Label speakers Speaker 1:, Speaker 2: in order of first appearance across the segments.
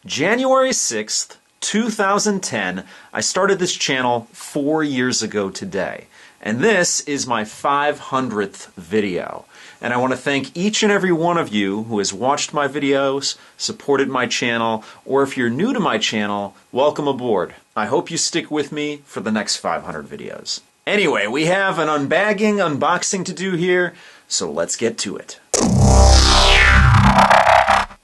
Speaker 1: January 6th, 2010, I started this channel 4 years ago today. And this is my 500th video. And I want to thank each and every one of you who has watched my videos, supported my channel, or if you're new to my channel, welcome aboard. I hope you stick with me for the next 500 videos. Anyway, we have an unboxing to do here, so let's get to it.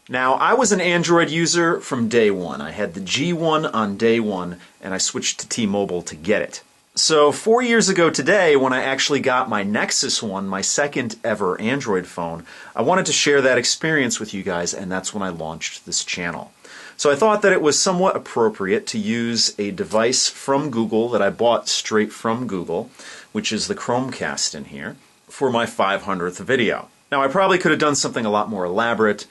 Speaker 1: Now, I was an Android user from day one. I had the G1 on day one, and I switched to T-Mobile to get it. So 4 years ago today, when I actually got my Nexus One, my second ever Android phone, I wanted to share that experience with you guys, and that's when I launched this channel. So I thought that it was somewhat appropriate to use a device from Google that I bought straight from Google, which is the Chromecast in here, for my 500th video. Now, I probably could have done something a lot more elaborate,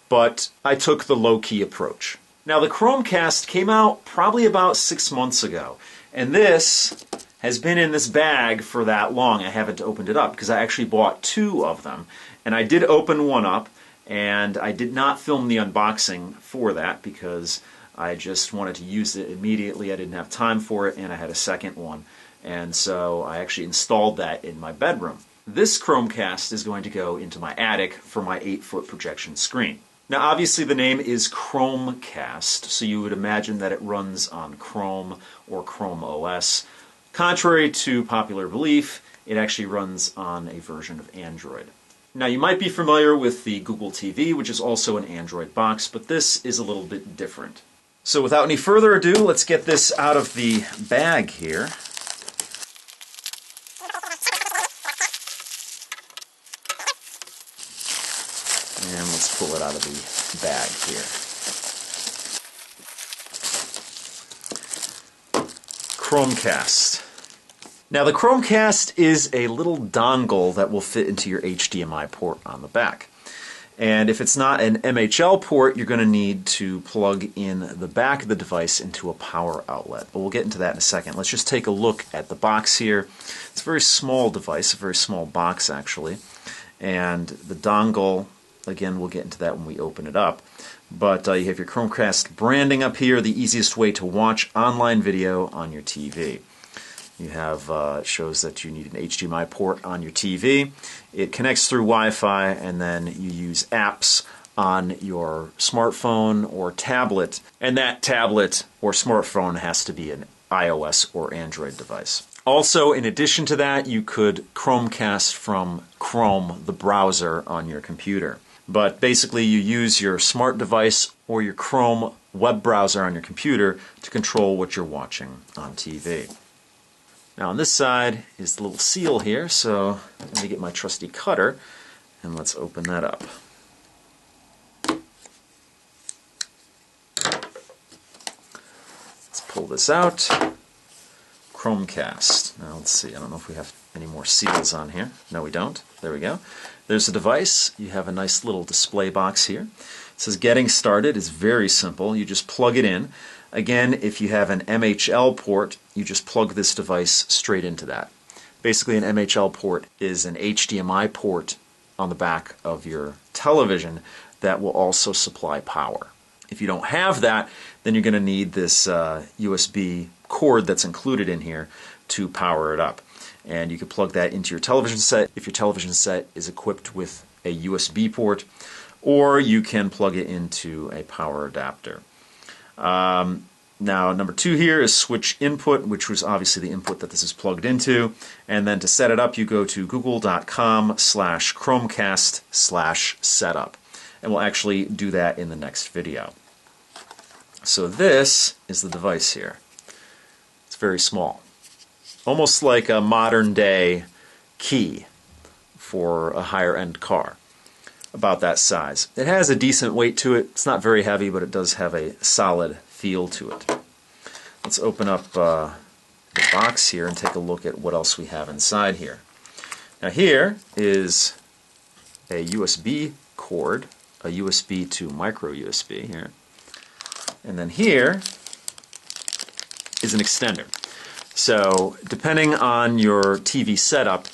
Speaker 1: but I took the low-key approach. Now, the Chromecast came out probably about 6 months ago, and this has been in this bag for that long. I haven't opened it up because I actually bought 2 of them, and I did open one up, and I did not film the unboxing for that because I just wanted to use it immediately. I didn't have time for it, and I had a second one, and so I actually installed that in my bedroom. This Chromecast is going to go into my attic for my 8-foot projection screen. Now, obviously the name is Chromecast, so you would imagine that it runs on Chrome or Chrome OS. Contrary to popular belief, it actually runs on a version of Android. Now, you might be familiar with the Google TV, which is also an Android box, but this is a little bit different. So without any further ado, let's get this out of the bag here. And let's pull it out of the bag here. Chromecast. Now, the Chromecast is a little dongle that will fit into your HDMI port on the back. And if it's not an MHL port, you're going to need to plug in the back of the device into a power outlet. But we'll get into that in a second. Let's just take a look at the box here. It's a very small device, a very small box actually. And the dongle, again, we'll get into that when we open it up. But you have your Chromecast branding up here, the easiest way to watch online video on your TV. You have, it shows that you need an HDMI port on your TV. It connects through Wi-Fi, and then you use apps on your smartphone or tablet, and that tablet or smartphone has to be an iOS or Android device. Also, in addition to that, you could Chromecast from Chrome, the browser, on your computer. But basically, you use your smart device or your Chrome web browser on your computer to control what you're watching on TV. Now, on this side is the little seal here, so let me get my trusty cutter and let's open that up. Let's pull this out. Chromecast. Now, let's see, I don't know if we have any more seals on here. No, we don't. There we go. There's the device. You have a nice little display box here. It says getting started is very simple. You just plug it in. Again, if you have an MHL port, you just plug this device straight into that. Basically, an MHL port is an HDMI port on the back of your television that will also supply power. If you don't have that, then you're going to need this USB cord that's included in here to power it up. And you can plug that into your television set if your television set is equipped with a USB port, or you can plug it into a power adapter. Now, number 2 here is switch input, which was obviously the input that this is plugged into. And then to set it up, you go to google.com/Chromecast/setup. And we'll actually do that in the next video. So this is the device here. It's very small. Almost like a modern day key for a higher end car. About that size. It has a decent weight to it. It's not very heavy, but it does have a solid feel to it. Let's open up the box here and take a look at what else we have inside here. Now here is a USB cord, a USB to micro USB here. And then here is an extender. So depending on your TV setup,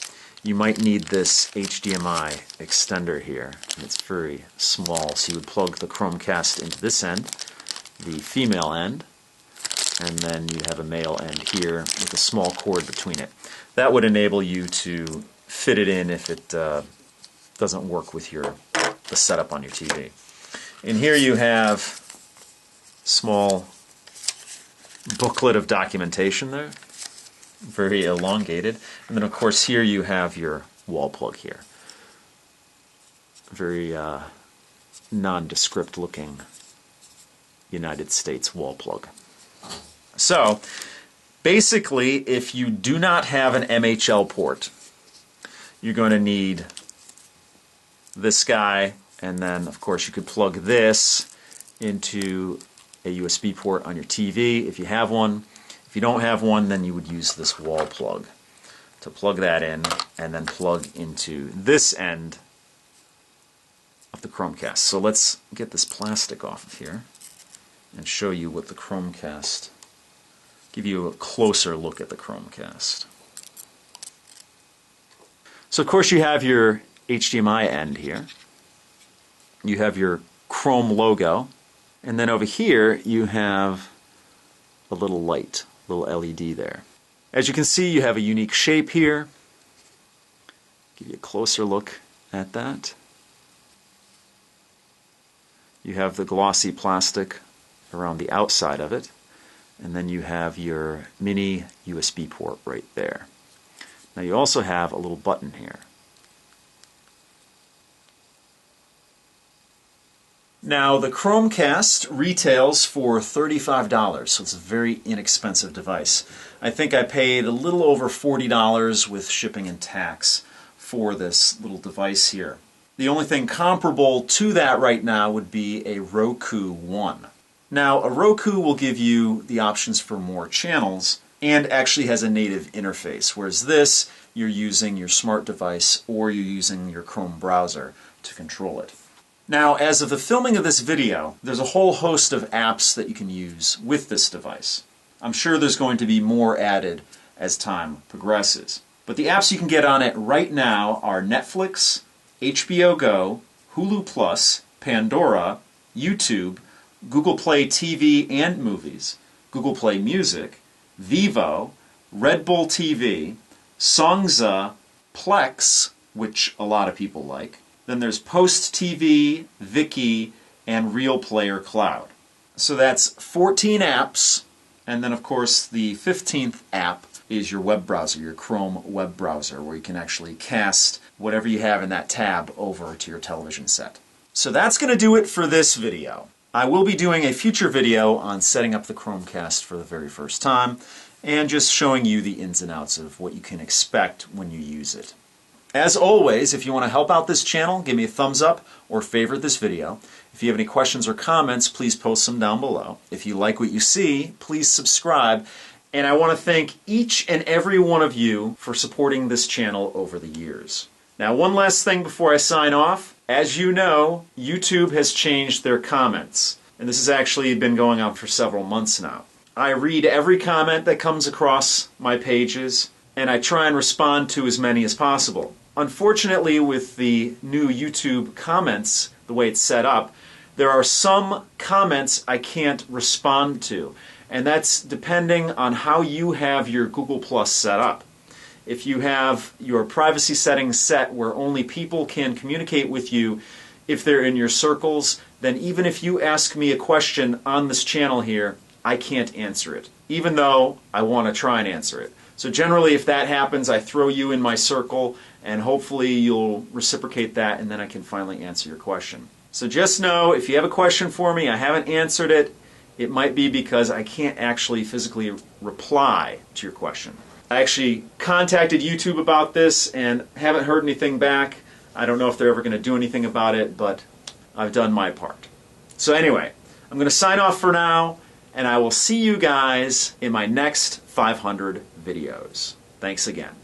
Speaker 1: you might need this HDMI extender here. And it's very small, so you would plug the Chromecast into this end, the female end, and then you have a male end here with a small cord between it. That would enable you to fit it in if it doesn't work with the setup on your TV. And here you have a small booklet of documentation there, very elongated. And then of course here you have your wall plug here. Very nondescript looking United States wall plug. So basically, if you do not have an MHL port, you're going to need this guy, and then of course you could plug this into a USB port on your TV if you have one. If you don't have one, then you would use this wall plug to plug that in and then plug into this end of the Chromecast. So let's get this plastic off of here and show you what the Chromecast, give you a closer look at the Chromecast. So of course you have your HDMI end here. You have your Chrome logo, and then over here you have a little light, little LED there. As you can see, you have a unique shape here. Give you a closer look at that. You have the glossy plastic around the outside of it, and then you have your mini USB port right there. Now you also have a little button here. Now the Chromecast retails for $35, so it's a very inexpensive device. I think I paid a little over $40 with shipping and tax for this little device here. The only thing comparable to that right now would be a Roku One. Now a Roku will give you the options for more channels and actually has a native interface, whereas this, you're using your smart device or you're using your Chrome browser to control it. Now, as of the filming of this video, there's a whole host of apps that you can use with this device. I'm sure there's going to be more added as time progresses. But the apps you can get on it right now are Netflix, HBO Go, Hulu Plus, Pandora, YouTube, Google Play TV and Movies, Google Play Music, Vivo, Red Bull TV, Songza, Plex, which a lot of people like. Then there's Post TV, Viki, and Real Player Cloud. So that's 14 apps, and then of course the 15th app is your web browser, your Chrome web browser, where you can actually cast whatever you have in that tab over to your television set. So that's going to do it for this video. I will be doing a future video on setting up the Chromecast for the very first time, and just showing you the ins and outs of what you can expect when you use it. As always, if you want to help out this channel, give me a thumbs up or favorite this video. If you have any questions or comments, please post them down below. If you like what you see, please subscribe. And I want to thank each and every one of you for supporting this channel over the years. Now, one last thing before I sign off. As you know, YouTube has changed their comments. And this has actually been going on for several months now. I read every comment that comes across my pages, and I try and respond to as many as possible. Unfortunately, with the new YouTube comments, the way it's set up, there are some comments I can't respond to. And that's depending on how you have your Google Plus set up. If you have your privacy settings set where only people can communicate with you if they're in your circles, then even if you ask me a question on this channel here, I can't answer it, even though I want to try and answer it. So generally, if that happens, I throw you in my circle, and hopefully you'll reciprocate that, and then I can finally answer your question. So just know, if you have a question for me, I haven't answered it, it might be because I can't actually physically reply to your question. I actually contacted YouTube about this and haven't heard anything back. I don't know if they're ever going to do anything about it, but I've done my part. So anyway, I'm going to sign off for now, and I will see you guys in my next 500 videos. Thanks again.